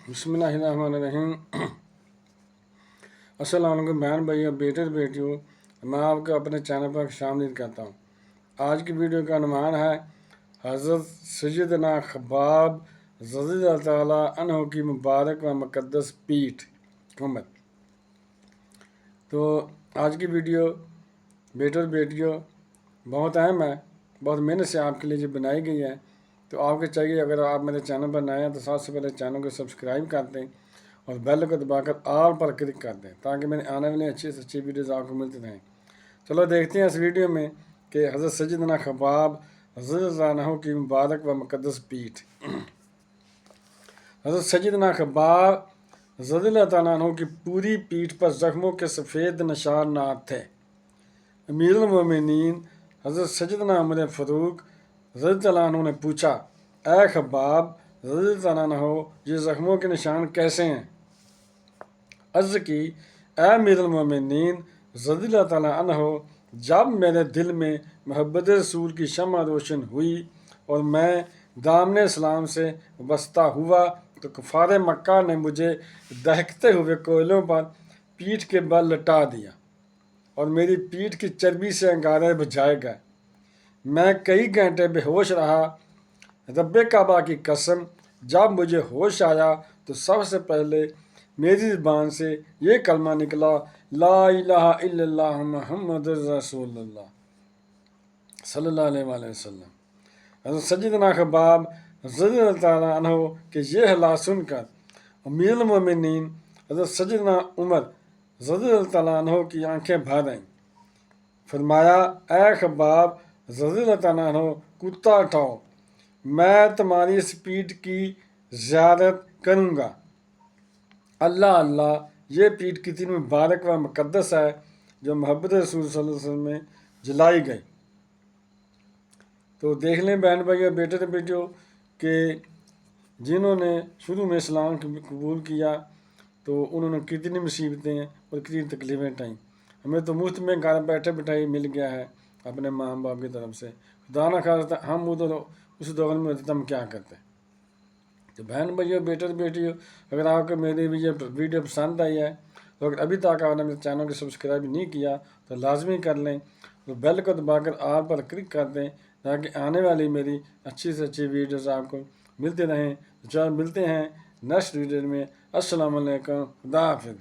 बिस्मिल्लाहिर्रहमानिर्रहीम। अस्सलाम वालेकुम बहन भाइयों, बेटे बेटियों, मैं आपको अपने चैनल पर खुशामदीद करता हूँ। आज की वीडियो का अनुमान है हज़रत सैयदना खब्बाब रज़ियल्लाहु तआला अन्हु की मुबारक व मुक़द्दस पीठ उम्र। तो आज की वीडियो बेटे और बेटियों बहुत अहम है, बहुत मेहनत से आपके लिए जो बनाई गई है। तो आपको चाहिए, अगर आप मेरे चैनल पर नए हैं तो सबसे पहले चैनल को सब्सक्राइब कर दें और बेल को दबाकर ऑल पर क्लिक कर दें ताकि मेरे आने वाली अच्छी से अच्छी वीडियोज़ आपको मिलती रहें। चलो देखते हैं इस वीडियो में कि हज़रत सैयदना खब्बाब रज़ियल्लाहु अन्हु की मुबारक व मुक़द्दस पीठ। हज़रत सैयदना खब्बाब रज़ियल्लाहु अन्हु की पूरी पीठ पर ज़ख्मों के सफ़ेद निशानात थे। अमीरुल मोमिनीन हज़रत सैयदना उमर फ़ारूक रज़ियल्लाहु अन्हु ने पूछा, ऐ खब्बाब रज़ियल्लाहु अन्हु, ये ज़ख्मों के निशान कैसे हैं? अर्ज़ की, ऐ अमीरुल मोमिनीन रज़ियल्लाहु अन्हु, जब मेरे दिल में मोहब्बत रसूल की शम्मा रोशन हुई और मैं दामन इस्लाम से वाबस्ता हुआ तो कुफ़ार मक्का ने मुझे दहकते हुए कोयलों पर पीठ के बल लटा दिया और मेरी पीठ की चर्बी से अंगारे बुझाए गए। मैं कई घंटे बेहोश रहा। रब्बे काबा की कसम, जब मुझे होश आया तो सबसे पहले मेरी ज़बान से ये कलमा निकला, ला इलाहा इल्लल्लाह मुहम्मदुर रसूलुल्लाह सल्लल्लाहु अलैहि वसल्लम। हज़रत सैयदना खब्बाब रज़ियल्लाहु तआला अन्हु के ये हालात सुनकर अमीरुल मोमिनीन हज़रत सैयदना उमर रज़ियल्लाहु तआला अन्हु की आंखें भर आईं। फरमाया, ऐ खब्बाब रज़ियल्लाहु तआला अन्हु, कुत्ता उठाओ, मैं तुम्हारी इस पीठ की ज़ियारत करूँगा। अल्लाह अल्लाह, ये पीठ कितनी मुबारक व मुक़द्दस है जो मोहब्बत रसूल सल्लल्लाहु अलैहि वसल्लम में जलाई गई। तो देख लें बहन भाइयों, बेटे तो बेटियों कि जिन्होंने शुरू में इस्लाम कबूल किया तो उन्होंने कितनी मुसीबतें और कितनी तकलीफ़ें उठाई। हमें तो मुफ्त में घर बैठे बैठाई मिल गया है अपने माँ बाप की तरफ से। खुदा न खास्ता हम उधर उस दौर में होते तो हम क्या करते। तो बहन भाइयों, बेटे और बेटियों, अगर आपको मेरी ये वीडियो पसंद आई है तो अगर अभी तक आपने मेरे चैनल को सब्सक्राइब नहीं किया तो लाजमी कर लें और बेल को दबाकर ऑल पर क्लिक कर दें ताकि आने वाली मेरी अच्छी से अच्छी वीडियोज़ आपको मिलते रहें। तो चलो मिलते हैं नेक्स्ट वीडियो में। अस्सलाम वालेकुम, खुदा हाफिज़।